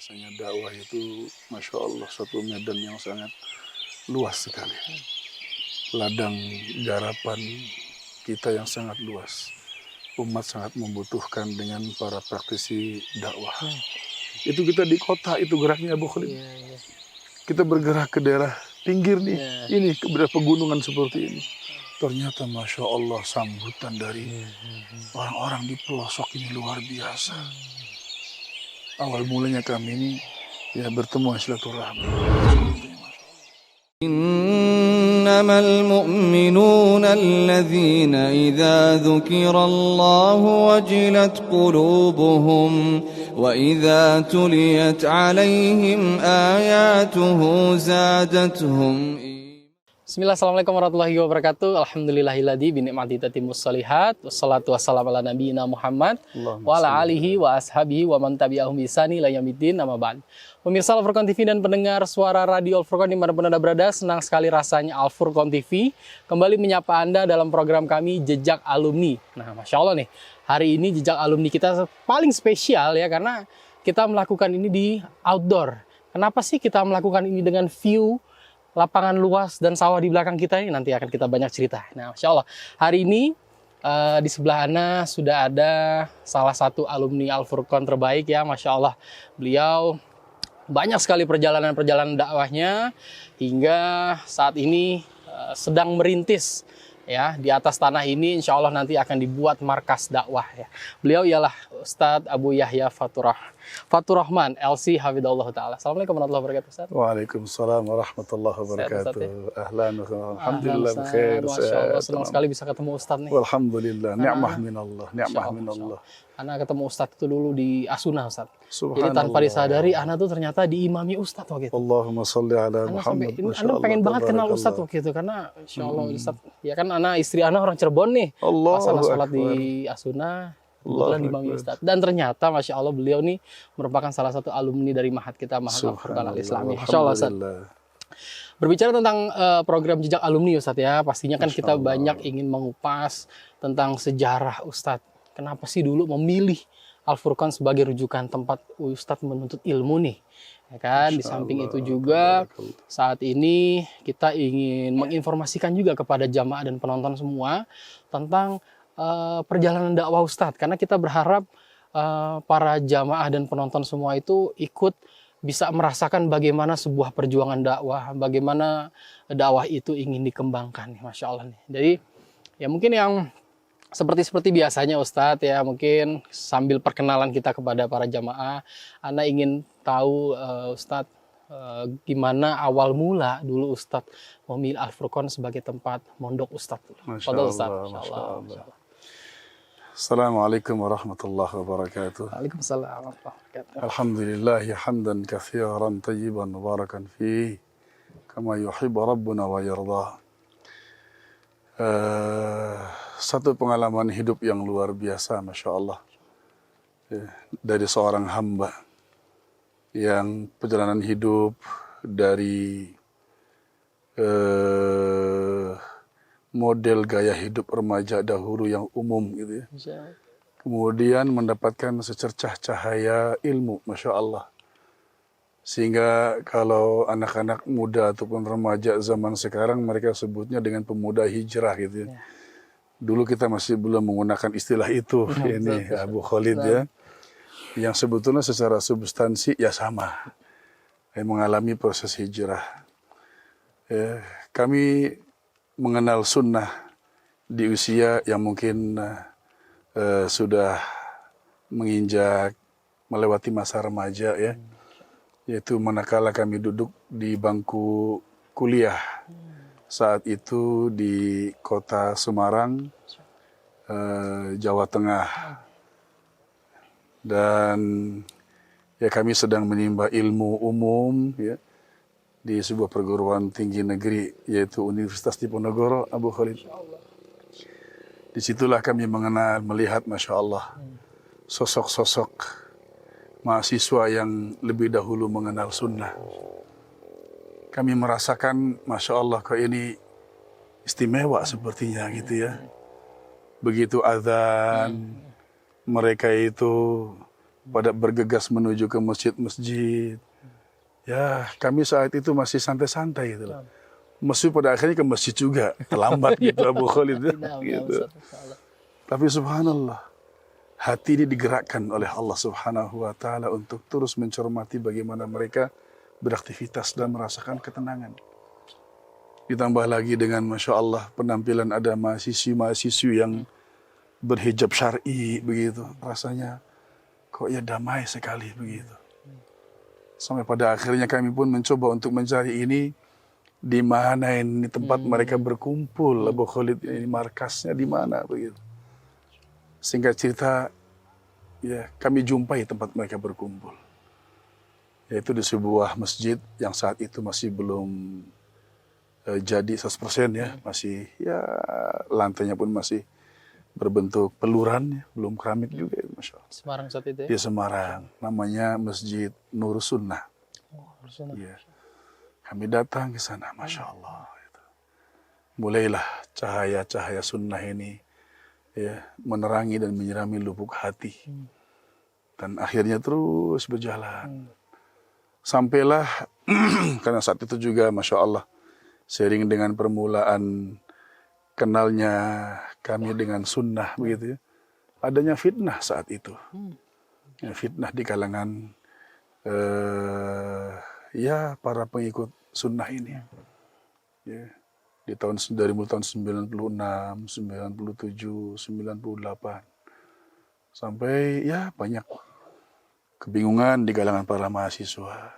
bahwasanya dakwah itu Masya Allah satu medan yang sangat luas sekali. Ladang garapan kita yang sangat luas. Umat sangat membutuhkan dengan para praktisi dakwah. Itu kita di kota itu geraknya Abu Khalid. Kita bergerak ke daerah pinggir nih, ini ke daerah pegunungan seperti ini. Ternyata Masya Allah sambutan dari orang-orang di pelosok ini luar biasa. Awal mulanya kami ini ya bertemu silaturahmi. إنما المؤمنون الذين إذا ذكر الله وجلت قلوبهم وإذا تليت عليهم آياته زادتهم. Bismillah, assalamualaikum warahmatullahi wabarakatuh. Alhamdulillahilladzi binikmati tatimmus shalihat. Wassalatu wassalamu ala nabiyina Muhammad wa ala alihi wa ashabihi wa man tabi'ahum bi ihsani ila yaumid amma ba'd. Pemirsa Al-Furqan TV dan pendengar suara radio Al-Furqan dimanapun Anda berada, senang sekali rasanya Al-Furqan TV kembali menyapa Anda dalam program kami Jejak Alumni. Nah, Masya Allah nih, hari ini Jejak Alumni kita paling spesial ya, karena kita melakukan ini di outdoor. Kenapa sih kita melakukan ini dengan view lapangan luas dan sawah di belakang kita ini? Nanti akan kita banyak cerita. Nah, Masya Allah, hari ini di sebelah Ana sudah ada salah satu alumni Al-Furqan terbaik ya, Masya Allah. Beliau banyak sekali perjalanan-perjalanan dakwahnya hingga saat ini sedang merintis ya di atas tanah ini. Insya Allah nanti akan dibuat markas dakwah ya. Beliau ialah Ustadz Abu Yahya Faturrahman LC Hafidhahullah Ta'ala. Assalamualaikum warahmatullahi wabarakatuh, Ustadz. Waalaikumsalam warahmatullahi wabarakatuh. Ahlan wa sahlan. Alhamdulillah bikhair. Masya Allah, senang sekali bisa ketemu Ustadz nih. Alhamdulillah, ni'mah minallah, ni'mah minallah. Ana ketemu Ustadz itu dulu di Asuna, Ustadz. Jadi tanpa disadari, Ana tuh ternyata diimami Ustadz waktu itu. Allahumma salli ala Muhammad. Ana pengen banget kenal Ustadz waktu itu, karena Insya Allah Ustadz, ya kan Ana, istri Ana orang Cirebon nih. Pas Ana sholat di Asuna, kebetulan diimami Ustadz. Dan ternyata Masya Allah beliau nih merupakan salah satu alumni dari Mahat kita, Mahat Al-Furqan Al-Islami. Masya Allah, Ustadz. Berbicara tentang program Jejak Alumni Ustadz ya, pastinya kan kita banyak ingin mengupas tentang sejarah Ustadz. Kenapa sih dulu memilih Al-Furqan sebagai rujukan tempat Ustadz menuntut ilmu nih? Ya kan, di samping itu juga saat ini kita ingin menginformasikan juga kepada jamaah dan penonton semua tentang perjalanan dakwah Ustadz. Karena kita berharap para jamaah dan penonton semua itu ikut bisa merasakan bagaimana sebuah perjuangan dakwah, bagaimana dakwah itu ingin dikembangkan. Masya Allah nih. Jadi ya mungkin yang seperti biasanya Ustadz ya, mungkin sambil perkenalan kita kepada para jamaah, Ana ingin tahu Ustadz gimana awal mula dulu Ustadz memilih Al-Furqan sebagai tempat mondok Ustadz. Masya Allah. Assalamualaikum warahmatullahi wabarakatuh. Waalaikumsalam warahmatullahi wabarakatuh. Alhamdulillah hamdan katsiran tayyiban mubarakan fihi kama yuhibbu rabbuna wa yardah. Satu pengalaman hidup yang luar biasa, Masya Allah, dari seorang hamba yang perjalanan hidup dari model gaya hidup remaja dahulu yang umum gitu ya. Kemudian mendapatkan secercah cahaya ilmu, Masya Allah. Sehingga kalau anak-anak muda ataupun remaja zaman sekarang mereka sebutnya dengan pemuda hijrah gitu ya. Dulu kita masih belum menggunakan istilah itu, ini Abu Khalid ya. Yang sebetulnya secara substansi ya sama, mengalami proses hijrah. Kami mengenal sunnah di usia yang mungkin sudah menginjak melewati masa remaja ya. Yaitu manakala kami duduk di bangku kuliah. Saat itu di kota Semarang, Jawa Tengah. Dan ya kami sedang menimba ilmu umum ya, di sebuah perguruan tinggi negeri yaitu Universitas Diponegoro, Abu Khalid. Disitulah kami melihat Masya Allah sosok-sosok mahasiswa yang lebih dahulu mengenal sunnah. Kami merasakan, Masya Allah, kok ini istimewa sepertinya gitu ya. Begitu azan, mereka itu pada bergegas menuju ke masjid-masjid. Ya, kami saat itu masih santai-santai gitu loh. Masih pada akhirnya ke masjid juga, terlambat gitu Abu Khalid. Gitu. Tapi subhanallah, hati ini digerakkan oleh Allah Subhanahu wa taala untuk terus mencermati bagaimana mereka beraktivitas dan merasakan ketenangan. Ditambah lagi dengan Masya Allah penampilan ada mahasiswi yang berhijab syar'i begitu. Rasanya kok ya damai sekali begitu. Sampai pada akhirnya kami pun mencoba untuk mencari ini di mana ini tempat mereka berkumpul. Abu Khalid ini markasnya di mana begitu. Singkat cerita, ya kami jumpai tempat mereka berkumpul. Yaitu di sebuah masjid yang saat itu masih belum jadi 100% ya. Masih ya lantainya pun masih berbentuk peluran, ya. Belum keramik juga. Masya Allah. Semarang saat itu ya? Di Semarang, namanya Masjid Nur Sunnah. Oh, Sunnah. Ya. Kami datang ke sana, Masya Allah. Mulailah cahaya-cahaya sunnah ini ya, menerangi dan menyirami lubuk hati. Dan akhirnya terus berjalan. Sampailah, karena saat itu juga Masya Allah, sering dengan permulaan kenalnya kami dengan sunnah begitu ya. Adanya fitnah saat itu. Ya, fitnah di kalangan ya para pengikut sunnah ini. Ya, di tahun 96, 97, 98. Sampai ya banyak kebingungan di kalangan para mahasiswa.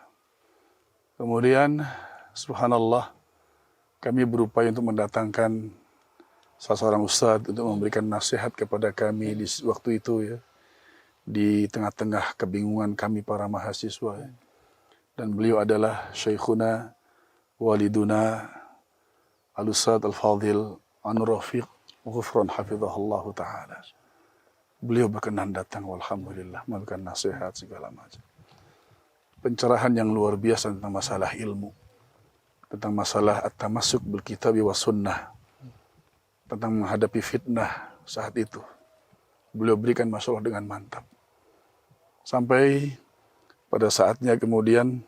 Kemudian subhanallah kami berupaya untuk mendatangkan salah seorang ustadz untuk memberikan nasihat kepada kami di waktu itu ya. Di tengah-tengah kebingungan kami para mahasiswa. Ya. Dan beliau adalah Syekhuna Waliduna Al-Ustadz Al-Fadhil Anur Rafiq Ghufran Hafizahullah Ta'ala. Beliau berkenan datang, walhamdulillah, memberikan nasihat segala macam. Pencerahan yang luar biasa tentang masalah ilmu. Tentang masalah at-tamassuk bil kitabi wa sunnah. Tentang menghadapi fitnah saat itu. Beliau berikan masalah dengan mantap. Sampai pada saatnya kemudian,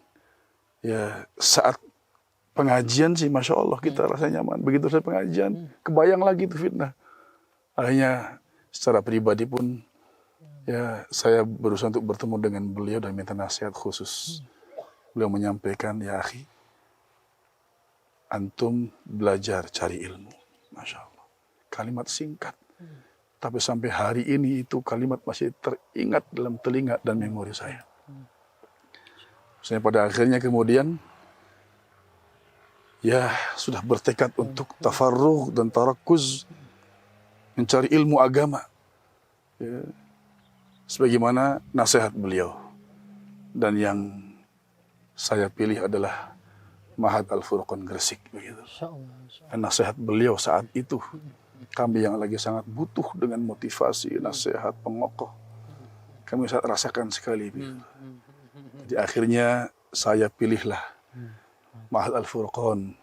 ya saat pengajian sih Masya Allah kita rasa nyaman. Begitu saya pengajian, kebayang lagi itu fitnah. Akhirnya secara pribadi pun, ya saya berusaha untuk bertemu dengan beliau dan minta nasihat khusus. Beliau menyampaikan, ya akhi, antum belajar cari ilmu. Masya Allah. Kalimat singkat. Tapi sampai hari ini itu kalimat masih teringat dalam telinga dan memori saya. Saya pada akhirnya kemudian ya sudah bertekad untuk tafarruh dan tarakuz mencari ilmu agama. Ya, sebagaimana nasihat beliau. Dan yang saya pilih adalah Ma'had Al-Furqan Gresik begitu. Dan nasihat beliau saat itu kami yang lagi sangat butuh dengan motivasi, nasihat, pengokoh. Kami sangat rasakan sekali. Jadi akhirnya saya pilihlah Ma'had Al-Furqan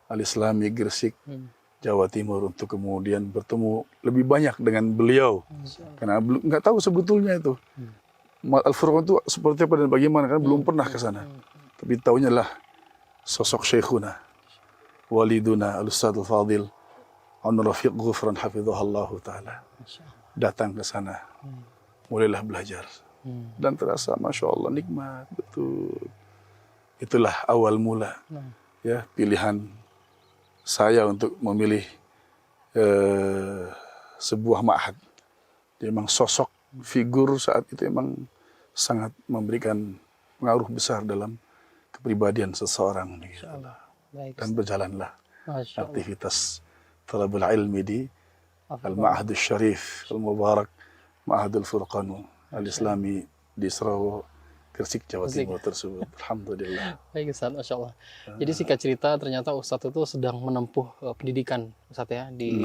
Al-Islami Gresik, Jawa Timur untuk kemudian bertemu lebih banyak dengan beliau. Karena nggak tahu sebetulnya itu. Ma'had Al-Furqan itu seperti apa dan bagaimana, kan belum pernah ke sana. Tapi tahunya lah sosok Syekhuna Waliduna Al-Ustadz Al-Fadhil Anur Rafiq Ghufran Hafizahullah Ta'ala datang ke sana, mulailah belajar dan terasa Masya Allah nikmat betul. Itulah awal mula ya pilihan saya untuk memilih sebuah ma'had. Dia memang sosok figur saat itu memang sangat memberikan pengaruh besar dalam kepribadian seseorang. Dan berjalanlah aktivitas talabul ilmi di Al-Ma'had Syarif Al-Mubarak Ma'had Al-Furqan Al-Islami di Serawa Gresik, Jawa Timur tersebut. Alhamdulillah. Baik Ustaz, Masya Allah. Jadi singkat cerita ternyata Ustaz itu sedang menempuh pendidikan Ustaz ya di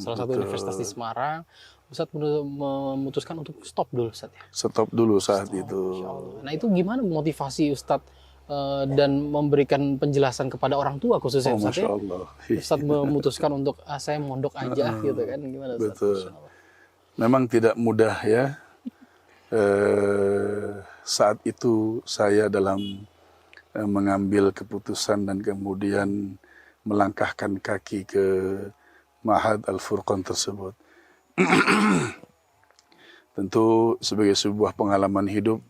salah satu universitas di Semarang. Ustaz memutuskan untuk stop dulu Ustaz ya? Stop dulu saat itu. Nah itu gimana motivasi Ustaz dan memberikan penjelasan kepada orang tua khususnya Ustaz ya? Ustaz memutuskan untuk saya mondok aja gitu kan, gimana Ustaz? Betul. Memang tidak mudah ya saat itu saya dalam mengambil keputusan dan kemudian melangkahkan kaki ke Ma'had Al-Furqan tersebut. Tentu sebagai sebuah pengalaman hidup,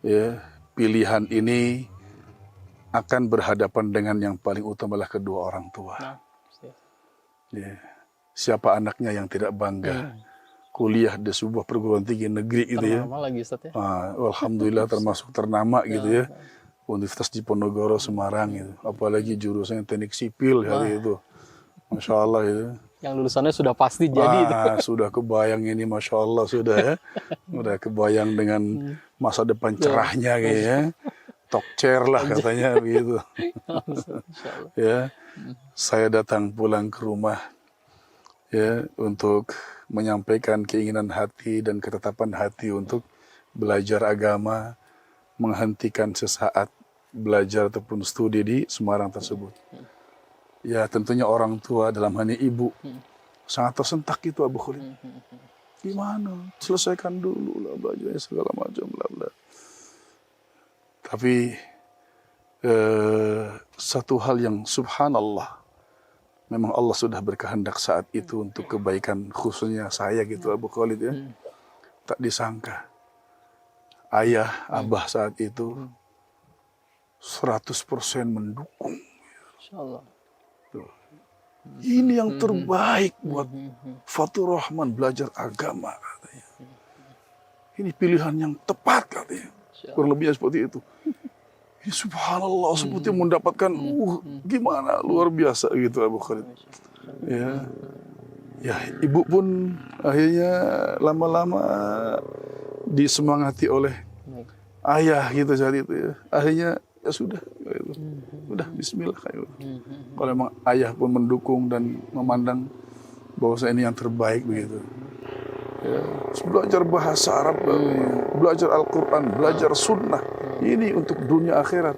ya, pilihan ini akan berhadapan dengan yang paling utama adalah kedua orang tua. Ya. Siapa anaknya yang tidak bangga kuliah di sebuah perguruan tinggi negeri gitu ya. Ternama lagi Ustaz ya. Alhamdulillah termasuk ternama gitu ya. Universitas Diponegoro Semarang gitu. Apalagi jurusannya teknik sipil hari itu. Masya Allah itu. Yang lulusannya sudah pasti jadi itu. Sudah kebayang ini Masya Allah sudah ya. Sudah kebayang dengan masa depan cerahnya gitu ya. Talk chair lah katanya begitu. Ya, saya datang pulang ke rumah ya untuk menyampaikan keinginan hati dan ketetapan hati untuk belajar agama, menghentikan sesaat belajar ataupun studi di Semarang tersebut. Ya tentunya orang tua dalam hal ini ibu sangat tersentak itu Abu Khalid. Gimana? Selesaikan dulu lah belajarnya segala macam bla bla. Tapi satu hal yang subhanallah, memang Allah sudah berkehendak saat itu untuk kebaikan khususnya saya gitu Abu Khalid ya. Tak disangka ayah, abah saat itu 100% mendukung. Insyaallah. Ini yang terbaik buat Fatur Rahman belajar agama katanya. Ini pilihan yang tepat katanya. Kurang lebihnya seperti itu. Ya, subhanallah, seperti mendapatkan gimana luar biasa gitu Abu Khalid. Ya. Ya, ibu pun akhirnya lama-lama disemangati oleh ayah gitu saat itu ya. Akhirnya ya sudah gitu. Udah bismillah kayak gitu. Kalau memang ayah pun mendukung dan memandang bahwa ini yang terbaik begitu. Ya, belajar bahasa Arab, belajar Al-Quran, belajar sunnah, ini untuk dunia akhirat.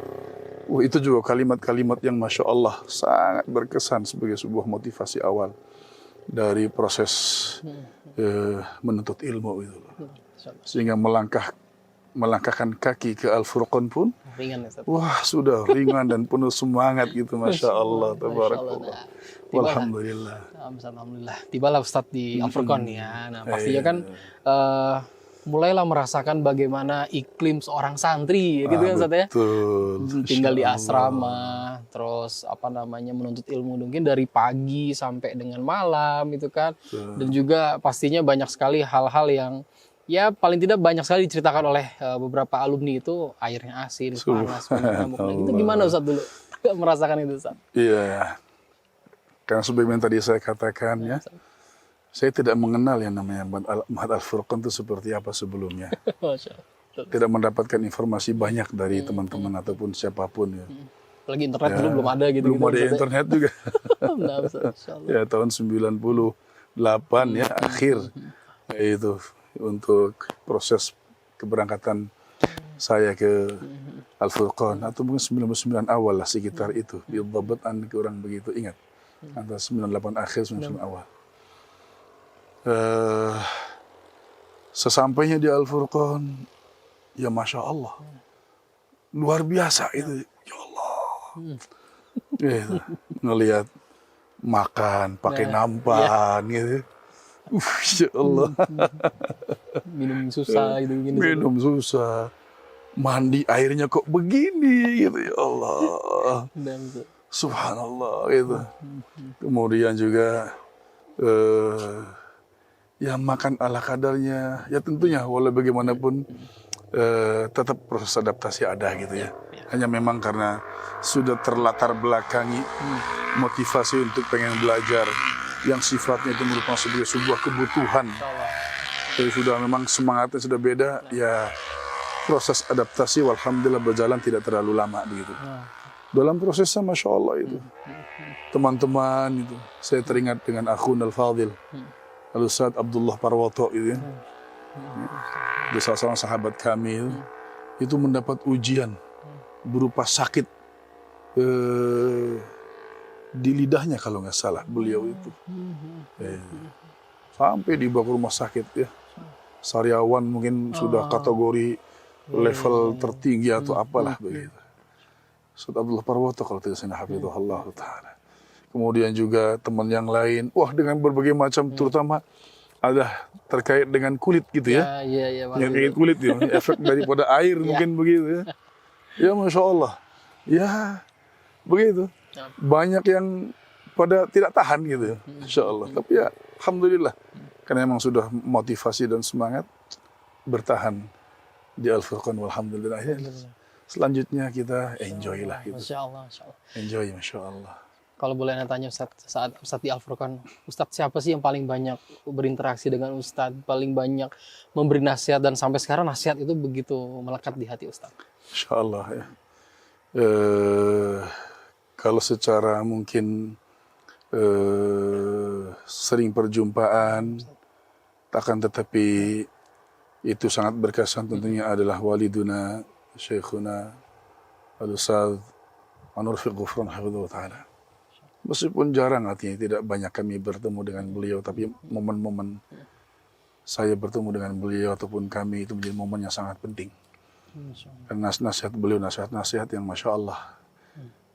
Itu juga kalimat-kalimat yang Masya Allah sangat berkesan sebagai sebuah motivasi awal dari proses menuntut ilmu itu. Sehingga melangkahkan kaki ke Al-Furqan pun Ringan ya, Ustaz. wah sudah ringan dan penuh semangat gitu Masya Allah, tabarakallah. Alhamdulillah. Alhamdulillah. Tibalah Ustaz di Al-Furqan ya. Nah pastinya kan mulailah merasakan bagaimana iklim seorang santri gitu kan Ustaz ya. Betul. Tinggal di asrama, terus apa namanya menuntut ilmu mungkin dari pagi sampai dengan malam gitu kan. Dan juga pastinya banyak sekali hal-hal yang ya paling tidak banyak sekali diceritakan oleh beberapa alumni itu airnya asin, panas, nyamuk. Itu gimana Ustaz dulu merasakan itu Ustaz? Iya. Karena sebagaimana tadi saya katakan ya, saya tidak mengenal yang namanya Ma'had Al-Furqan itu seperti apa sebelumnya. Tidak mendapatkan informasi banyak dari teman-teman ataupun siapapun ya. Apalagi internet dulu belum ada gitu. Belum ada internet juga. Nah, ya tahun 98 ya akhir itu untuk proses keberangkatan saya ke Al-Furqan atau mungkin 99 awal lah sekitar itu. Bidhabatan kurang begitu ingat. Antara 98 akhir 99 awal. Sesampainya di Al-Furqan, ya Masya Allah, luar biasa itu, ya Allah. Gitu. Ngelihat makan pakai nampan gitu. Ya Allah. Minum susah gitu. Minum susah. Mandi airnya kok begini gitu, ya Allah. Subhanallah gitu. Kemudian juga ya makan ala kadarnya. Ya tentunya walau bagaimanapun tetap proses adaptasi ada gitu ya. Hanya memang karena sudah terlatar belakangi motivasi untuk pengen belajar yang sifatnya itu merupakan sebuah kebutuhan. Jadi sudah memang semangatnya sudah beda ya. Proses adaptasi alhamdulillah berjalan tidak terlalu lama begitu. Dalam prosesnya Masya Allah itu. Teman-teman itu. Saya teringat dengan akhun Al-Fadhil. Al-Ustaz Abdullah Parwoto itu. Dia salah seorang sahabat kami itu mendapat ujian berupa sakit di lidahnya kalau nggak salah beliau itu. Sampai dibawa ke rumah sakit ya. sariawan mungkin sudah kategori level tertinggi atau apalah begitu. Ustaz Abdullah Parwoto kalau tidak salah hafizahullah taala. Kemudian juga teman yang lain, wah dengan berbagai macam, terutama ada terkait dengan kulit gitu ya. Iya, Yang kayak kulit ya, efek daripada air mungkin begitu ya. Ya Masya Allah. Ya begitu. Banyak yang pada tidak tahan gitu ya. Insya Allah. Tapi ya Alhamdulillah. Karena memang sudah motivasi dan semangat bertahan di Al-Furqan walhamdulillah. Selanjutnya kita enjoy lah gitu. Masya Allah, Masya Allah. Enjoy Masya Allah. Kalau boleh Anda tanya Ustadz, saat Ustadz di Al-Furqan, Ustadz siapa sih yang paling banyak berinteraksi dengan Ustadz, paling banyak memberi nasihat, dan sampai sekarang nasihat itu begitu melekat di hati Ustadz? Insya Allah ya. Kalau secara mungkin sering perjumpaan, akan tetapi itu sangat berkesan tentunya adalah waliduna, syekhuna, al-Ustadz Anur Fiq Ghufran hafidhahullah ta'ala. Meskipun jarang artinya tidak banyak kami bertemu dengan beliau, tapi momen-momen saya bertemu dengan beliau ataupun kami itu menjadi momen yang sangat penting. Karena nasihat beliau, nasihat-nasihat yang Masya Allah.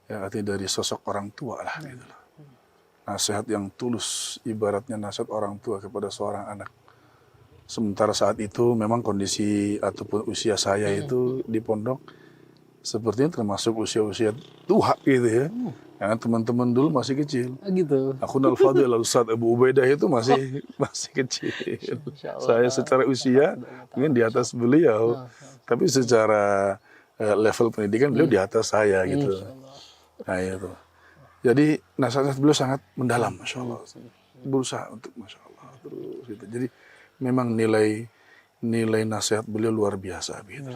Ya, artinya dari sosok orang tua lah gitu. Nasihat yang tulus, ibaratnya nasihat orang tua kepada seorang anak. Sementara saat itu memang kondisi ataupun usia saya itu di pondok sepertinya termasuk usia-usia tua gitu ya. Karena teman-teman dulu masih kecil. Gitu. Akhun Al-Fadil Al-Ustadz Abu Ubaidah itu masih kecil. Saya secara usia mungkin di atas beliau. Tapi secara level pendidikan beliau di atas saya gitu. Nah itu. Jadi nasihat beliau sangat mendalam, Masya Allah. Berusaha untuk Masya Allah. Terus gitu. Jadi memang nilai nasihat beliau luar biasa gitu.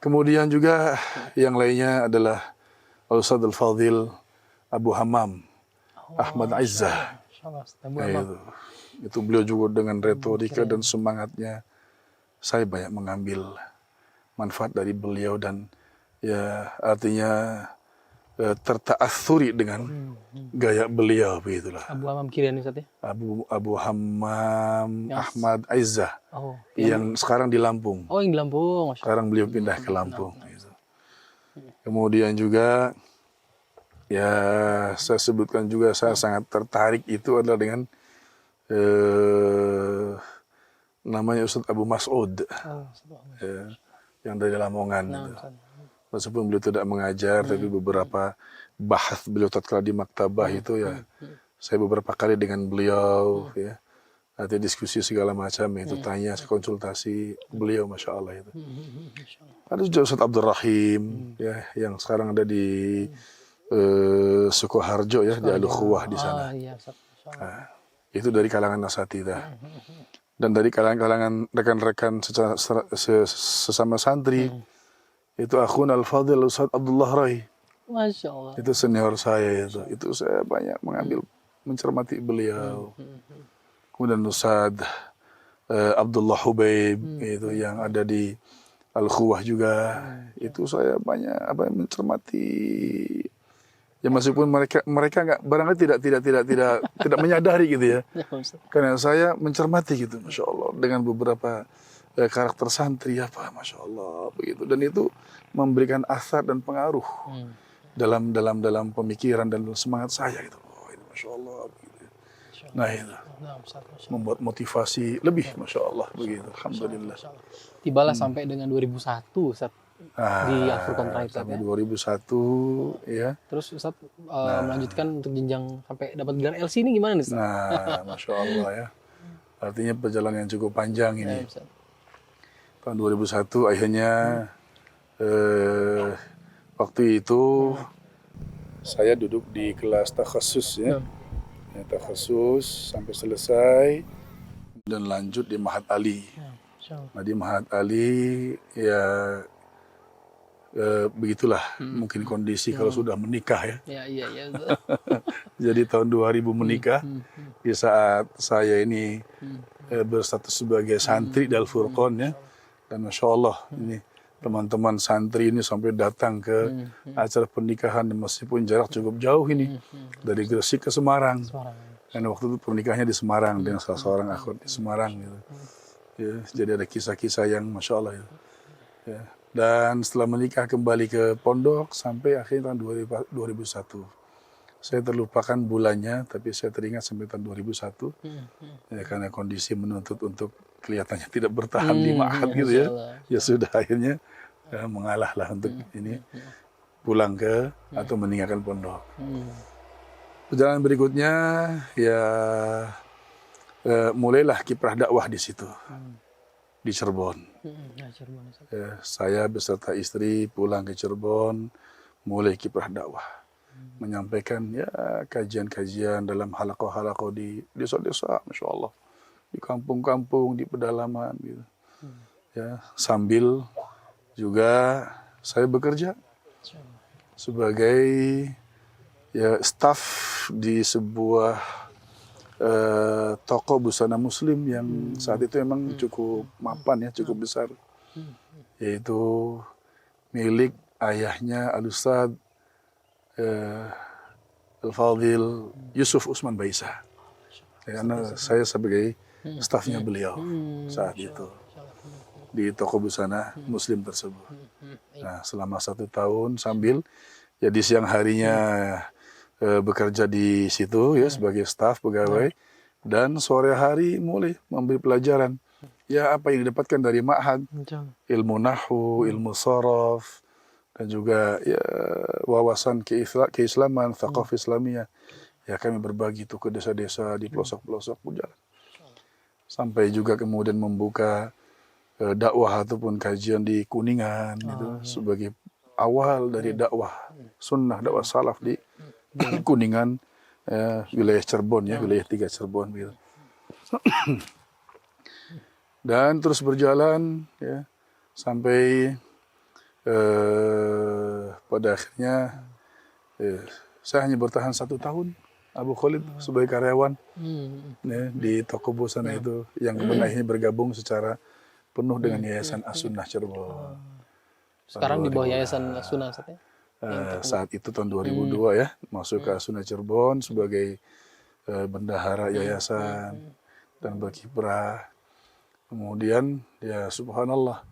Kemudian juga yang lainnya adalah Al-Ustadz Al-Fadhil Abu Hammam Ahmad Izzah. Nah, itu beliau juga dengan retorika dan semangatnya saya banyak mengambil manfaat dari beliau dan ya artinya tertaathuri dengan gaya beliau begitulah. Abu Hammam Kirian Ustaz ya? Abu Hammam Ahmad Izzah. Yang sekarang di Lampung. Oh, yang di Lampung. Sekarang beliau pindah ke Lampung gitu. Kemudian juga ya saya sebutkan juga saya sangat tertarik itu adalah dengan namanya Ustadz Abu Mas'ud yang dari Lamongan gitu. Meskipun beliau tidak mengajar tapi beberapa bahas beliau tatkala di maktabah itu ya saya beberapa kali dengan beliau ya ada diskusi segala macam itu tanya konsultasi beliau Masya Allah itu. Ada juga Ustadz Abdul Rahim ya yang sekarang ada di Sukoharjo ya di Al-Khuwah di sana. Nah, itu dari kalangan asatidzah dan dari kalangan rekan-rekan sesama santri itu Akhun Al-Fadhil Ustadz Abdullah Rai. Masya Allah. Itu senior saya itu saya banyak mencermati beliau. Kemudian Ustadz Abdullah Hubaib itu yang ada di Al-Khuwah juga itu saya banyak mencermati. Ya meskipun mereka nggak barangkali tidak menyadari gitu ya. Karena saya mencermati gitu, Masya Allah dengan beberapa karakter santri Masya Allah begitu dan itu memberikan asar dan pengaruh dalam pemikiran dan semangat saya gitu. Oh ini Masya Allah begitu. Nah itu membuat motivasi lebih Masya Allah begitu. Alhamdulillah. Tibalah sampai dengan 2001 Ustaz. Di Al-Furqan terakhir sampai 2001 ya. Terus Ustaz melanjutkan untuk jenjang sampai dapat gelar LC ini gimana nih Ustaz? Nah, Masya Allah ya. Artinya perjalanan yang cukup panjang ini. Tahun 2001 akhirnya waktu itu saya duduk di kelas takhasus ya. Takhasus sampai selesai dan lanjut di Mahat Ali. Nah di Mahat Ali ya begitulah mungkin kondisi kalau sudah menikah ya. Iya. Jadi tahun 2000 menikah di saat saya ini berstatus sebagai santri di Al-Furqan ya. Dan Masya Allah ini teman-teman santri ini sampai datang ke acara pernikahan dan meskipun jarak cukup jauh ini dari Gresik ke Semarang. Dan waktu itu pernikahannya di Semarang dengan salah seorang akhwat di Semarang gitu. Ya, jadi ada kisah-kisah yang Masya Allah itu. Ya. Dan setelah menikah kembali ke pondok sampai akhir tahun 2001. Saya terlupakan bulannya, tapi saya teringat sampai tahun 2001. Ya, karena kondisi menuntut untuk kelihatannya tidak bertahan di ma'had gitu ya. Ya sudah akhirnya mengalah lah untuk ini pulang ke atau meninggalkan pondok. Perjalanan berikutnya ya mulailah kiprah dakwah di situ. Di Cirebon. Ya, saya beserta istri pulang ke Cirebon, mulai kiprah dakwah. Menyampaikan ya kajian-kajian dalam halaqah-halaqah di desa-desa, Masya Allah. Di kampung-kampung, di pedalaman gitu. Ya, sambil juga saya bekerja sebagai ya staf di sebuah toko busana muslim yang saat itu memang cukup mapan ya, cukup besar. Yaitu milik ayahnya Al-Ustadz Al-Fadhil Yusuf Usman Baisa. Karena saya sebagai stafnya beliau saat itu di toko busana muslim tersebut. Nah, selama 1 tahun sambil ya di siang harinya bekerja di situ ya sebagai staf pegawai, dan sore hari mulai memberi pelajaran ya apa yang didapatkan dari ma'had, ilmu nahwu, ilmu sharaf, dan juga ya wawasan keislaman, thaqafah Islamiyah. Ya kami berbagi itu ke desa-desa di pelosok-pelosok jalan. Sampai juga kemudian membuka dakwah ataupun kajian di Kuningan gitu sebagai awal dari dakwah sunnah, dakwah salaf di Kuningan, wilayah Cirebon ya, wilayah 3 Cirebon gitu. Dan terus berjalan ya sampai pada akhirnya saya hanya bertahan 1 tahun Abu Khalid sebagai karyawan ya, di toko busana itu yang kemudian akhirnya bergabung secara penuh dengan Yayasan As-Sunnah Cirebon. Sekarang di bawah Yayasan As-Sunnah saat itu tahun 2002 ya, masuk ke As-Sunnah Cirebon sebagai bendahara yayasan dan berkiprah. Kemudian ya subhanallah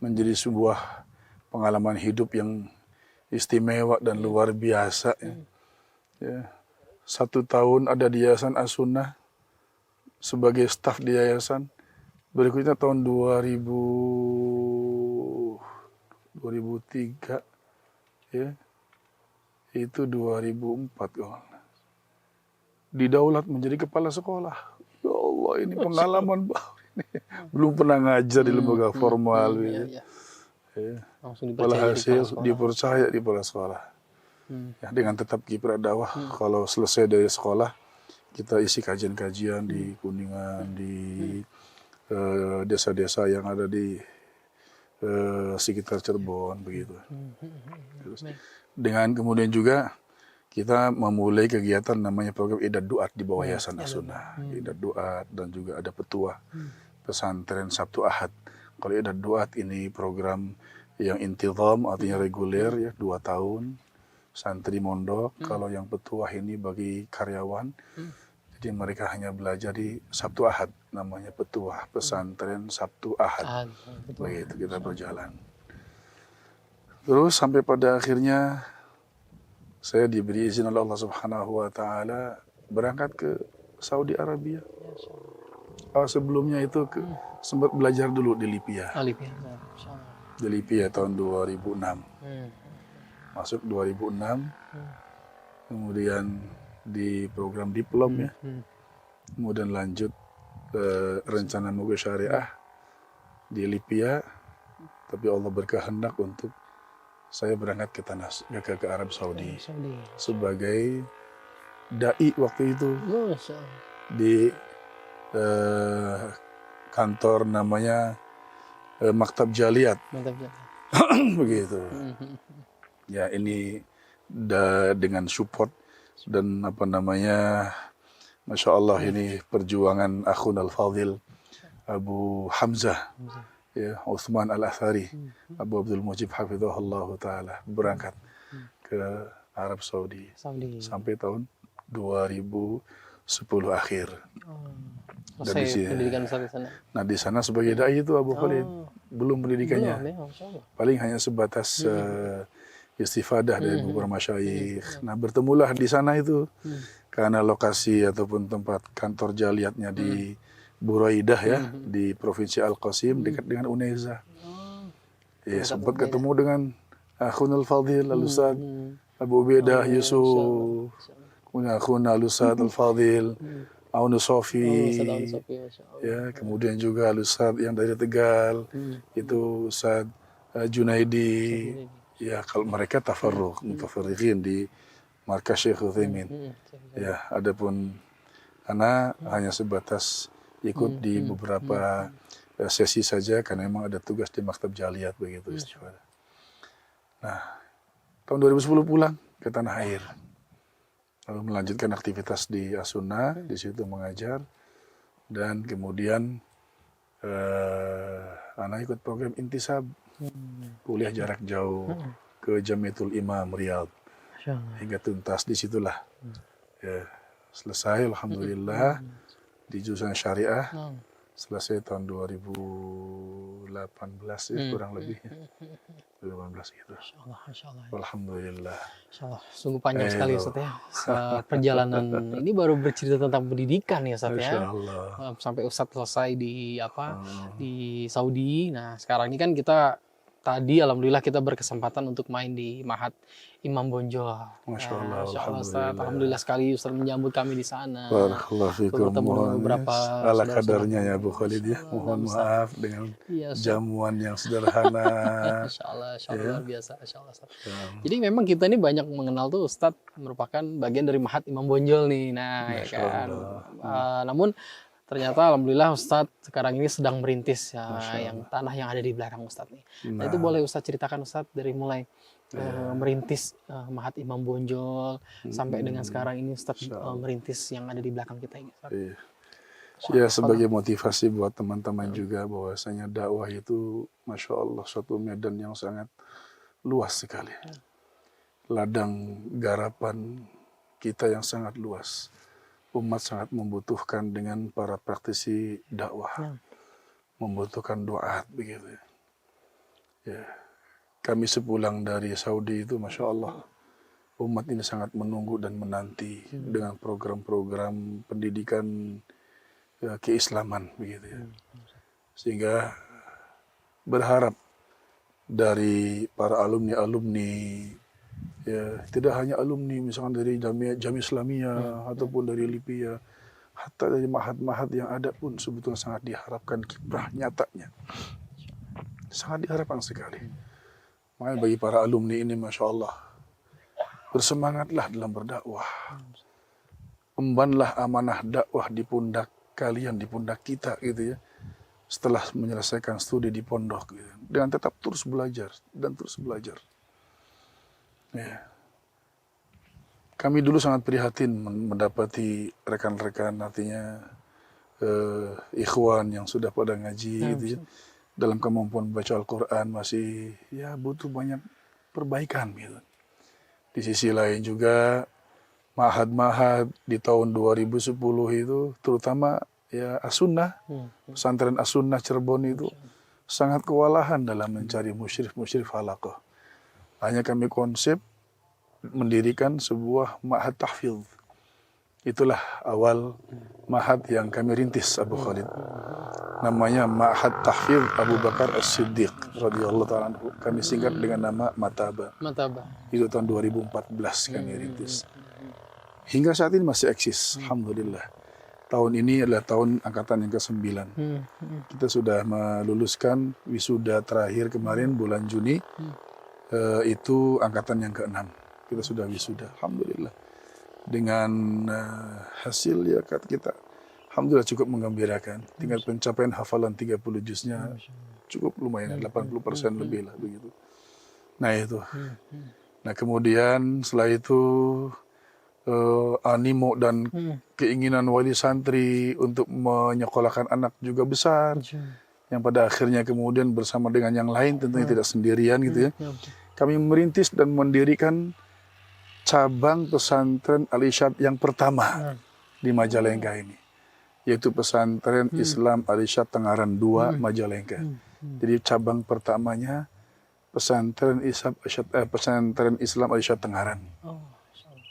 menjadi sebuah pengalaman hidup yang istimewa dan luar biasa ya. Ya. 1 tahun ada di Yayasan As-Sunnah sebagai staf di yayasan. Berikutnya tahun 2003 ya, itu 2004 didaulat menjadi kepala sekolah. Ya Allah, ini pengalaman baru ini. Belum pernah ngajar di lembaga formal gitu. Ya. Walhasil dipercaya di kepala sekolah. Ya, dengan tetap kiprah dakwah. Kalau selesai dari sekolah kita isi kajian-kajian di Kuningan, di desa-desa yang ada di sekitar Cirebon begitu. Terus, dengan kemudian juga kita memulai kegiatan namanya program Idad Duat di bawah Yayasan As-Sunnah. Idad Duat dan juga ada petuah pesantren Sabtu Ahad. Kalau Idad Duat ini program yang intizam artinya reguler ya 2 tahun santri mondok. Kalau yang petuah ini bagi karyawan. Jadi mereka hanya belajar di Sabtu Ahad, namanya petuah pesantren Sabtu Ahad. Begitu kita berjalan. Terus sampai pada akhirnya saya diberi izin oleh Allah Subhanahu wa taala berangkat ke Saudi Arabia. Sebelumnya itu sempat belajar dulu di Libya. Di Libya tahun 2006. Masuk 2006. Kemudian di program diplom ya. Kemudian lanjut ke rencana Muga Syariah di Libya. Tapi Allah berkehendak untuk saya berangkat ke Arab Saudi sebagai dai waktu itu di kantor namanya Maktab Jaliyat. Begitu. Ya ini dengan support dan Masya Allah ini perjuangan Akhun Al-Fadhil Abu Hamzah ya, Uthman Al-Athari, Abu Abdul Mujib hafizahullah ta'ala berangkat ke Arab Saudi sampai tahun 2010 10 akhir. Selesai pendidikan Ustaz di sana. Nah di sana sebagai dai itu Abu Khalid belum pendidikannya, Belum, ya, Masya Allah. paling hanya sebatas istifadah dari beberapa masyayikh. Nah bertemulah di sana itu karena lokasi ataupun tempat kantor jaliatnya di Buraidah ya, di provinsi Al-Qasim dekat dengan Uneza. Ya sempat ketemu dengan Akhunul Fadil Al-Ustaz Abu Ubaidah Yusuf, kemudian Akhun Al-Ustaz Al-Fadil Aunu Sofi, ya, kemudian juga Al-Ustaz yang dari Tegal, itu Ustaz Junaidi. Ya, kalau mereka tafarruq, mutafarriqin di markas Syekh Utsaimin. Ya, adapun ana hanya sebatas ikut di beberapa sesi saja karena memang ada tugas di Maktab Jaliyat begitu istifadah. Nah, tahun 2010 pulang ke tanah air. Lalu melanjutkan aktivitas di As-Sunnah, di situ mengajar, dan kemudian anak ikut program Intisab, kuliah jarak jauh ke Jamiatul Imam Riyadh, hingga tuntas di situlah. Ya, selesai alhamdulillah di jurusan syariah, selesai tahun 2018 ya, kurang lebih. 2018 gitu. Masya Allah. Alhamdulillah. Masya Allah. Sungguh panjang sekali Ustaz ya. Perjalanan ini baru bercerita tentang pendidikan ya Ustaz ya. Masya Allah. Sampai Ustaz selesai di di Saudi. Nah sekarang ini kan kita tadi alhamdulillah kita berkesempatan untuk main di Mahat Imam Bonjol. Masya Allah. Masya Allah Ustaz. Alhamdulillah sekali Ustaz menyambut kami di sana. Barakallahu fikum. Bertemu dengan beberapa ala kadarnya ya Bu Khalid ya. Mohon maaf dengan jamuan yang sederhana. Masya Allah luar biasa. Masya Allah Ustaz. Jadi memang kita ini banyak mengenal tuh Ustaz merupakan bagian dari Mahat Imam Bonjol nih. Nah ya kan. Namun ternyata alhamdulillah Ustadz sekarang ini sedang merintis ya, yang tanah yang ada di belakang Ustadz nih. Nah itu boleh Ustadz ceritakan Ustadz dari mulai merintis Mahat Imam Bonjol sampai dengan sekarang ini Ustadz merintis yang ada di belakang kita ini. Ya sebagai motivasi buat teman-teman juga bahwasanya dakwah itu Masya Allah suatu medan yang sangat luas sekali. Ladang garapan kita yang sangat luas. Umat sangat membutuhkan dengan para praktisi dakwah, membutuhkan doa begitu. Ya, kami sepulang dari Saudi itu, Masya Allah, umat ini sangat menunggu dan menanti dengan program-program pendidikan keislaman begitu ya. Sehingga berharap dari para alumni-alumni, ya, tidak hanya alumni misalkan dari Jami Islamiyah ataupun dari Lipia, hatta dari mahat-mahat yang ada pun sebetulnya sangat diharapkan kiprah nyatanya. Sangat diharapkan sekali. Makanya bagi para alumni ini Masya Allah, bersemangatlah dalam berdakwah. Embanlah amanah dakwah di pundak kalian, di pundak kita gitu ya. Setelah menyelesaikan studi di pondok gitu. Dengan tetap terus belajar dan terus belajar. Ya. Kami dulu sangat prihatin mendapati rekan-rekan artinya ikhwan yang sudah pada ngaji gitu ya, dalam kemampuan baca Al-Quran masih ya butuh banyak perbaikan gitu. Di sisi lain juga mahad-mahad di tahun 2010 itu terutama ya As-Sunnah, pesantren As-Sunnah Cirebon itu sangat kewalahan dalam mencari musyrif halaqah. Hanya kami konsep mendirikan sebuah ma'had tahfidz. Itulah awal ma'had yang kami rintis Abu Khalid. Namanya Ma'had Tahfidz Abu Bakar As-Siddiq radhiyallahu ta'ala anhu. Kami singkat dengan nama Mataba. Itu tahun 2014 kami rintis. Hingga saat ini masih eksis, alhamdulillah. Tahun ini adalah tahun angkatan yang ke-9. Kita sudah meluluskan wisuda terakhir kemarin bulan Juni. Itu angkatan yang ke-6. Kita sudah wisuda, alhamdulillah. Dengan hasil ya kita alhamdulillah cukup menggembirakan. Tingkat pencapaian hafalan 30 juznya cukup lumayan, 80% lebih lah begitu. Nah itu. Nah kemudian setelah itu animo dan keinginan wali santri untuk menyekolahkan anak juga besar. Yang pada akhirnya kemudian bersama dengan yang lain tentunya tidak sendirian gitu ya. Kami merintis dan mendirikan cabang pesantren Al-Irsyad yang pertama di Majalengka ini, yaitu Pesantren Islam Al-Irsyad Tengaran 2 Majalengka. Jadi cabang pertamanya Pesantren Islam Al-Irsyad Tengaran. Oh,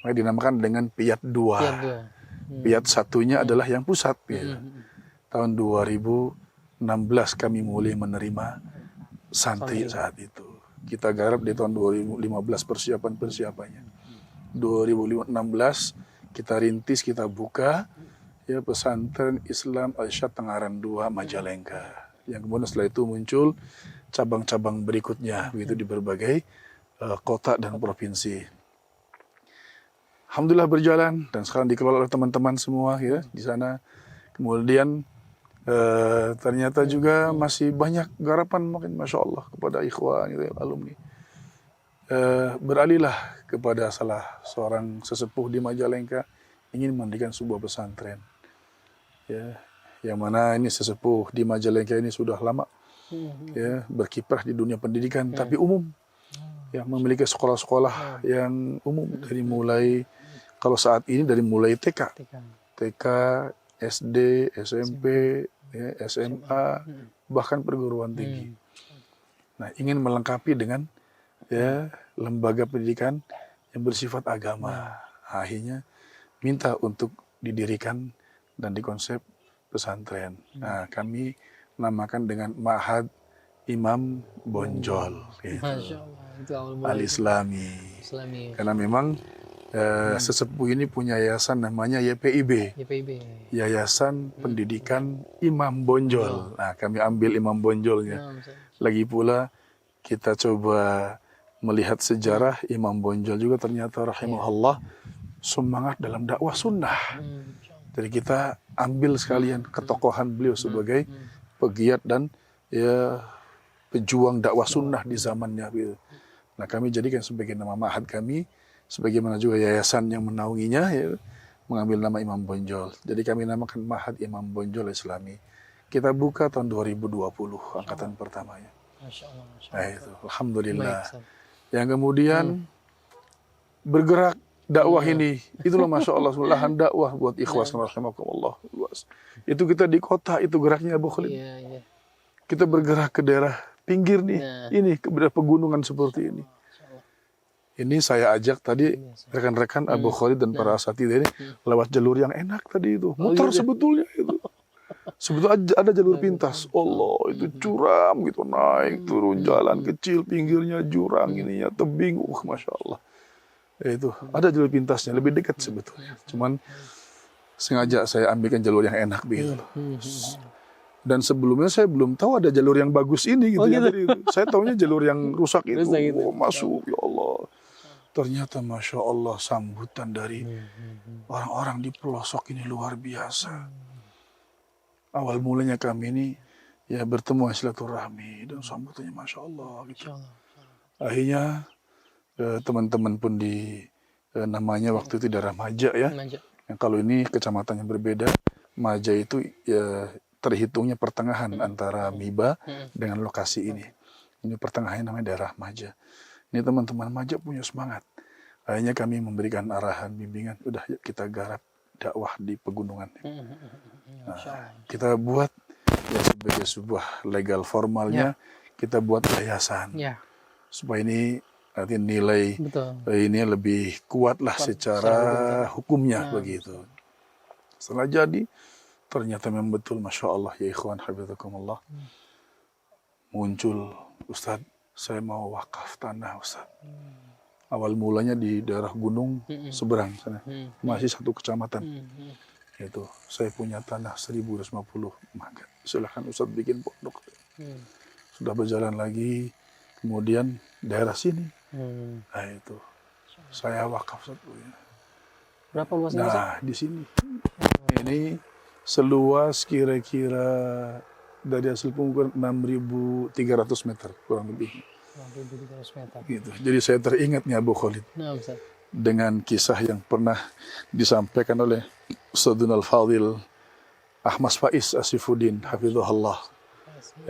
Makanya dinamakan dengan Piat 2. Piat satunya adalah yang pusat. Gitu. Tahun 2016 kami mulai menerima santri saat itu. Kita garap di tahun 2015 persiapannya. 2016 kita rintis, kita buka ya Pesantren Islam Al-Irsyad Tengaran 2 Majalengka. Yang kemudian setelah itu muncul cabang-cabang berikutnya begitu di berbagai kota dan provinsi. Alhamdulillah berjalan dan sekarang dikelola oleh teman-teman semua ya di sana. Kemudian ternyata juga masih banyak garapan makin Masya Allah kepada ikhwan gitu ya, alumni. Beralihlah kepada salah seorang sesepuh di Majalengka ingin mendirikan sebuah pesantren. Ya, yang mana ini sesepuh di Majalengka ini sudah lama ya berkiprah di dunia pendidikan tapi umum. Ya, memiliki sekolah-sekolah yang umum dari mulai kalau saat ini dari mulai TK, SD, SMP, ya, SMA, bahkan perguruan tinggi. Nah, ingin melengkapi dengan ya lembaga pendidikan yang bersifat agama. Akhirnya minta untuk didirikan dan dikonsep pesantren. Nah, kami namakan dengan Ma'had Imam Bonjol, gitu. Masya Allah, itu awal mulai Al-Islami. Islami. Karena memang sesepuh ini punya yayasan namanya YPIB, Yayasan Pendidikan Imam Bonjol. Nah, kami ambil Imam Bonjolnya. Lagi pula kita coba melihat sejarah Imam Bonjol juga ternyata rahimahullah semangat dalam dakwah sunnah. Jadi kita ambil sekalian ketokohan beliau sebagai pegiat dan ya pejuang dakwah sunnah di zamannya. Gitu. Nah, kami jadikan sebagai nama ma'had kami, sebagaimana juga yayasan yang menaunginya ya, mengambil nama Imam Bonjol. Jadi kami namakan Ma'had Imam Bonjol Islami. Kita buka tahun 2020 angkatan pertamanya. Masya Allah, Masya Nah itu, alhamdulillah. Baik, yang kemudian bergerak dakwah ini, itulah Masya Allah lahan dakwah buat ikhwas rahimakumullah luas. Itu kita di kota itu geraknya Abu Khalid. Iya. Kita bergerak ke daerah pinggir nih, ini ke daerah pegunungan seperti ini. Ini saya ajak tadi rekan-rekan Abu Khalid dan para asatidz ini lewat jalur yang enak tadi itu. Muter sebetulnya itu. Sebetulnya ada jalur pintas. Allah, itu curam gitu, naik turun jalan kecil, pinggirnya jurang, ininya tebing. Masya Allah. Itu ada jalur pintasnya, lebih dekat sebetulnya. Cuman sengaja saya ambilkan jalur yang enak begitu. Dan sebelumnya saya belum tahu ada jalur yang bagus ini gitu. Saya tahunya jalur yang rusak itu. Masuk, ya Allah. Ternyata Masya Allah sambutan dari orang-orang di pelosok ini luar biasa. Awal mulanya kami ini ya bertemu silaturahmi dan sambutannya Masya Allah. Gitu. Akhirnya teman-teman pun di namanya waktu itu daerah Maja ya. Yang kalau ini kecamatan yang berbeda. Maja itu ya terhitungnya pertengahan antara Miba dengan lokasi ini. Ini pertengahannya namanya daerah Maja. Ini teman-teman Maja punya semangat. Akhirnya kami memberikan arahan, bimbingan. Udah yuk kita garap dakwah di pegunungan. Nah, kita buat ya sebagai sebuah legal formalnya, kita buat yayasan. Supaya ini nanti nilai ini lebih kuat lah secara hukumnya begitu. Setelah jadi, ternyata memang betul Masya Allah ya ikhwan hafizakumullah. Muncul, Ustadz, saya mau wakaf tanah Ustaz. Awal mulanya di daerah gunung seberang sana. Masih satu kecamatan. Itu saya punya tanah 1.250 maka silahkan Ustaz bikin pondok. Sudah berjalan lagi, kemudian daerah sini. Nah itu saya wakaf satu ya. Berapa luasnya? Nah di sini ini seluas kira-kira dari hasil pengukuran 6.300 meter kurang lebih. 6.300 meter. Gitu. Jadi saya teringat nih Abu Khalid dengan kisah yang pernah disampaikan oleh Ustadzul Fadil Ahmad Faiz Asifuddin Hafizahullah,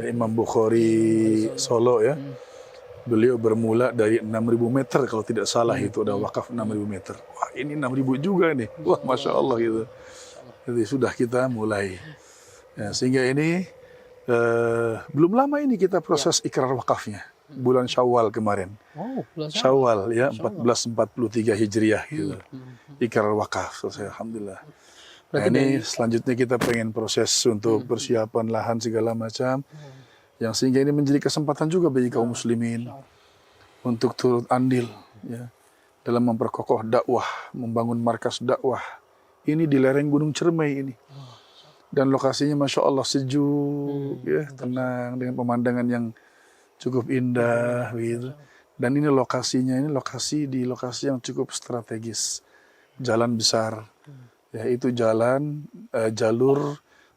Imam Bukhari Solo ya. Beliau bermula dari 6.000 meter kalau tidak salah itu ada wakaf 6.000 meter. Wah ini 6.000 juga nih. Wah Masya Allah gitu. Jadi sudah kita mulai. Ya, sehingga ini belum lama ini kita proses ikrar wakafnya. Bulan Syawal kemarin. Oh, bulan Syawal ya, 1443 Hijriah gitu. Ikrar wakaf selesai, alhamdulillah. Nah, ini selanjutnya kita pengen proses untuk persiapan lahan segala macam. Yang sehingga ini menjadi kesempatan juga bagi kaum muslimin untuk turut andil ya dalam memperkokoh dakwah, membangun markas dakwah. Ini di lereng Gunung Ciremai ini. Dan lokasinya Masya Allah sejuk, ya, tenang, dengan pemandangan yang cukup indah, gitu. Dan ini lokasinya, ini lokasi yang cukup strategis. Jalan besar, yaitu jalur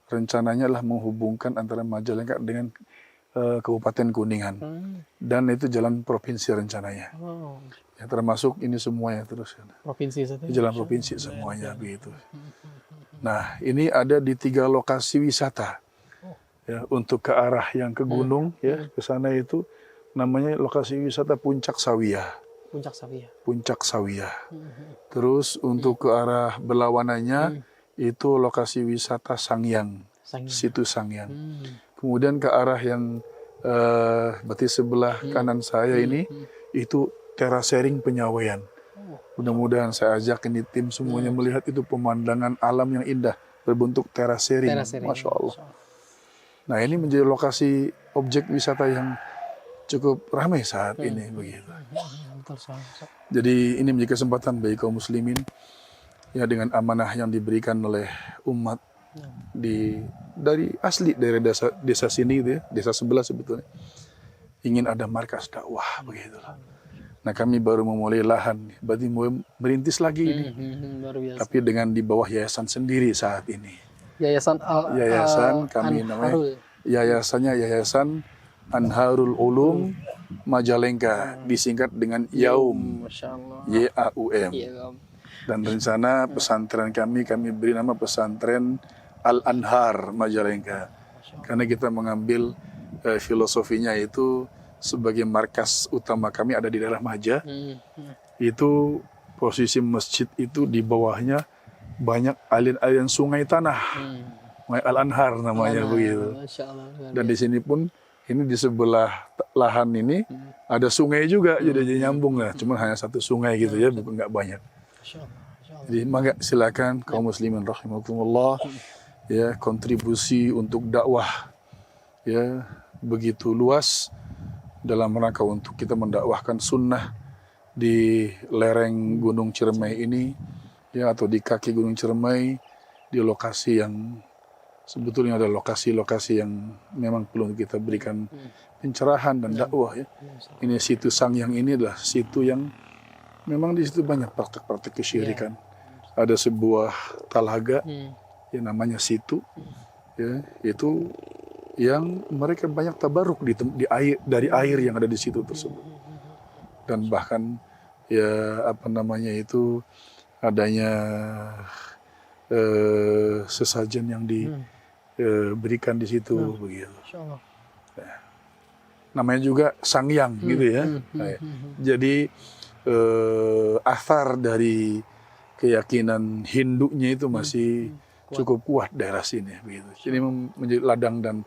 rencananya adalah menghubungkan antara Majalengka dengan Kabupaten Kuningan. Dan itu jalan provinsi rencananya. Ya, termasuk ini semuanya terus. Provinsi saja. Jalan provinsi semuanya, begitu. Nah, ini ada di 3 lokasi wisata. Ya, untuk ke arah yang ke gunung, ya, ke sana itu namanya lokasi wisata Puncak Sawiyah. Puncak Sawiyah. Puncak Sawiyah. Terus untuk ke arah berlawanannya itu lokasi wisata Sangyang. Situ Sangyang. Kemudian ke arah yang berarti sebelah kanan saya ini itu terasering Penyawaian. Mudah-mudahan saya ajak ini tim semuanya melihat itu pemandangan alam yang indah berbentuk terasering. Masya Allah. Nah, ini menjadi lokasi objek wisata yang cukup ramai saat ini begitu. Jadi ini menjadi kesempatan bagi kaum muslimin ya dengan amanah yang diberikan oleh umat dari asli dari desa sini gitu ya, desa sebelah sebetulnya. Ingin ada markas dakwah begitulah. Nah, kami baru memulai lahan, berarti mulai merintis lagi ini. Luar biasa. Tapi dengan di bawah yayasan sendiri saat ini. Yayasan kami namanya Yayasan Anharul Ulum Majalengka, disingkat dengan YAUM. YAUM. Dan rencana pesantren kami beri nama pesantren Al-Anhar Majalengka. Karena kita mengambil filosofinya itu sebagai markas utama kami ada di daerah Maja. Itu posisi masjid itu di bawahnya banyak aliran sungai tanah. Sungai Al-Anhar namanya begitu. Dan di sini pun ini di sebelah lahan ini ada sungai juga, jadi nyambung lah. Cuma hanya satu sungai gitu ya, bukan nggak banyak. Jadi mangga silakan kaum muslimin rahimakumullah ya, kontribusi untuk dakwah ya begitu luas dalam rangka untuk kita mendakwahkan sunnah di lereng Gunung Ciremai ini ya, atau di kaki Gunung Ciremai, di lokasi yang sebetulnya ada lokasi-lokasi yang memang perlu kita berikan pencerahan dan dakwah ya. Ini situ Sangyang ini adalah situ yang memang di situ banyak praktek-praktek kesyirikan. Ada sebuah talaga yang namanya situ ya, itu yang mereka banyak tabaruk di air, dari air yang ada di situ tersebut. Dan bahkan ya apa namanya itu adanya sesajen yang diberikan di situ begitu. Ya. Namanya juga Sangyang gitu ya. Jadi asar dari keyakinan Hindunya itu masih cukup kuat daerah sini begitu. Jadi menjadi ladang dan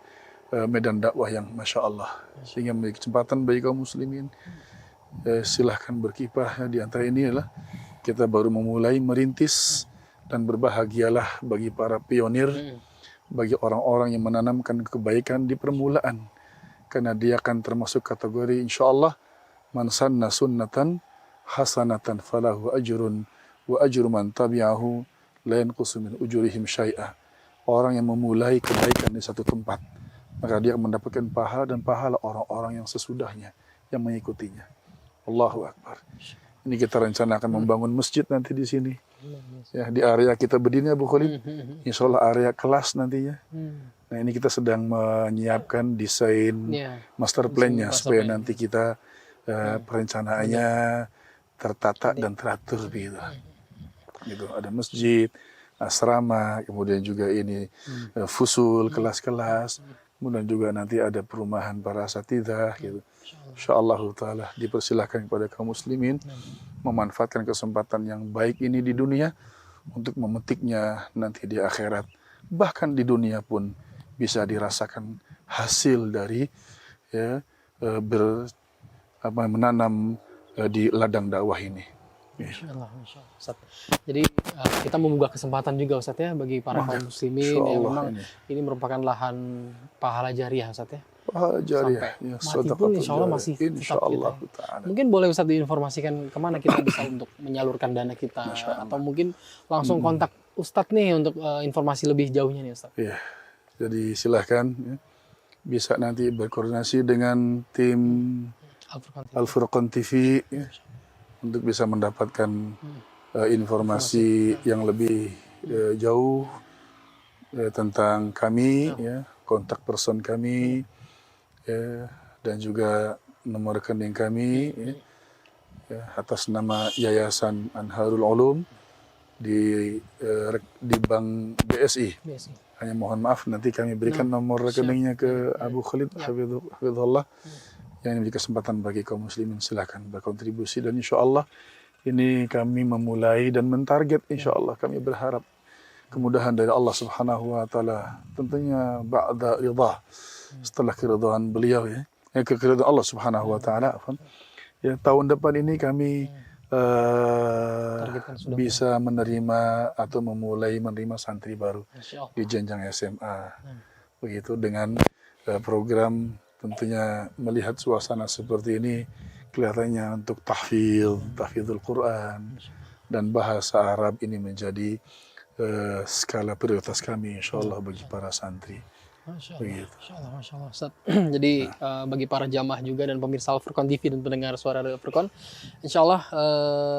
medan dakwah yang Masya Allah, sehingga memiliki kesempatan bagi kaum muslimin. Silahkan berkiprah. Di antara ini adalah kita baru memulai merintis, dan berbahagialah bagi para pionir, bagi orang-orang yang menanamkan kebaikan di permulaan, karena dia akan termasuk kategori insya Allah man sanna sunnatan hasanatan falahu ajrun wa ajru man tabi'ahu la yanqusu min ujurihim syai'a. Orang yang memulai kebaikan di satu tempat, maka dia akan mendapatkan pahala dan pahala orang-orang yang sesudahnya yang mengikutinya. Allahu Akbar. Ini kita rencanakan membangun masjid nanti di sini. Ya, di area kita berdiri Abu Khalid. Insya Allah area kelas nantinya. Nah, ini kita sedang menyiapkan desain master plan-nya supaya nanti kita perencanaannya tertata dan teratur gitu. Gitu. Ada masjid, asrama, kemudian juga ini fusul, kelas-kelas. Kemudian juga nanti ada perumahan para asatidzah gitu. Insyaallah taala dipersilahkan kepada kaum muslimin memanfaatkan kesempatan yang baik ini di dunia untuk memetiknya nanti di akhirat. Bahkan di dunia pun bisa dirasakan hasil dari ya menanam di ladang dakwah ini. Masya Allah, Ustaz. Jadi kita membuka kesempatan juga Ustaz ya bagi para kaum muslimin yang memang ini merupakan lahan pahala jariah Ustaz ya. Pahala jariah, ya, mati pun insya Allah masih tetap kita. Mungkin boleh Ustaz diinformasikan kemana kita bisa untuk menyalurkan dana kita, atau mungkin langsung kontak Ustadz nih untuk informasi lebih jauhnya nih Ustaz. Iya, jadi silahkan ya. Bisa nanti berkoordinasi dengan tim Al-Furqan TV ya, untuk bisa mendapatkan informasi yang lebih jauh tentang kami, ya, kontak person kami, ya, dan juga nomor rekening kami ya, atas nama Yayasan Anharul Ulum di Bank BSI. Hanya mohon maaf nanti kami berikan nomor rekeningnya ke Abu Khalid hafizahullah. Yang ini kesempatan bagi kaum muslimin, silakan berkontribusi, dan insya Allah ini kami memulai dan mentarget, insya Allah kami berharap kemudahan dari Allah Subhanahu wa taala, tentunya ba'da ridha, setelah keridhaan beliau ya, keridhaan Allah Subhanahu wa taala. Ya, tahun depan ini kami bisa menerima atau memulai menerima santri baru di jenjang SMA. Begitu dengan program, tentunya melihat suasana seperti ini kelihatannya untuk tahfidul Quran dan bahasa Arab ini menjadi skala prioritas kami insyaallah bagi para santri. Masya Allah, Ustaz. Jadi bagi para jamaah juga dan pemirsa Al-Furqan TV dan pendengar suara Al-Furqan, insya Allah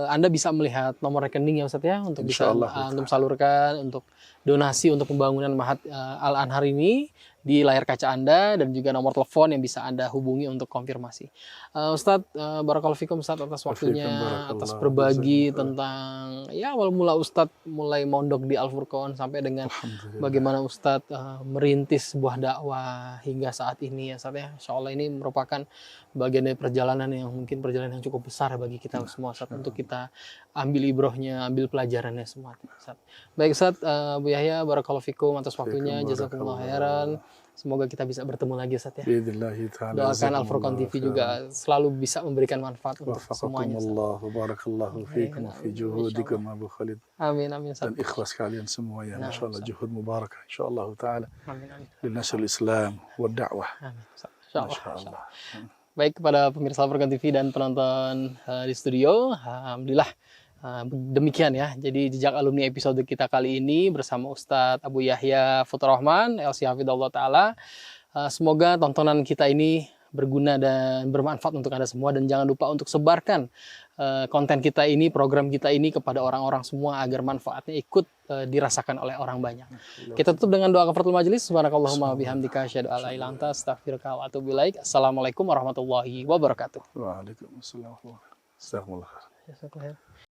Anda bisa melihat nomor rekening ya Ustaz ya, untuk bisa untuk salurkan untuk donasi untuk pembangunan Mahat Al-Anhar ini di layar kaca Anda, dan juga nomor telepon yang bisa Anda hubungi untuk konfirmasi. Ustadz, barakallahu fikum Ustadz atas waktunya, atas berbagi tentang ya awal mula Ustadz mulai mondok di Al-Furqan sampai dengan bagaimana Ustadz merintis sebuah dakwah hingga saat ini ya Ustadz ya. Insya Allah ini merupakan bagian dari perjalanan yang mungkin perjalanan yang cukup besar bagi kita semua Ustadz, untuk kita ambil ibrohnya, ambil pelajarannya semua Ustadz. Baik Ustadz, Bu Yahya, barakallahu fikum atas waktunya, jazakumullah khairan. Semoga kita bisa bertemu lagi Ustaz ya. Doakan Al-Furqan TV juga selalu bisa memberikan manfaat untuk semuanya. Barakallahu fiikum fi juhudikum Abu Khalid. Amin amin Ustaz. Dan ikhlas kalian semua ya, masyaallah juhud mubarakah insyaallah taala. Amin amin. Linashr Islam wa da'wah. Amin insyaallah. Baik, kepada pemirsa Al-Furqan TV dan penonton di studio, alhamdulillah demikian ya. Jadi jejak alumni episode kita kali ini bersama Ustadz Abu Yahya Futur Rahman, LC Hafidhullah Ta'ala. Semoga tontonan kita ini berguna dan bermanfaat untuk Anda semua, dan jangan lupa untuk sebarkan konten kita ini, program kita ini kepada orang-orang semua agar manfaatnya ikut dirasakan oleh orang banyak. Kita tutup dengan doa kafaratul majelis. Subhanakallahumma bihamdika asyhadu an la ilaha illa anta astaghfiruka wa atubu ilaik. Assalamualaikum warahmatullahi wabarakatuh. Waalaikumsalam warahmatullahi wabarakatuh.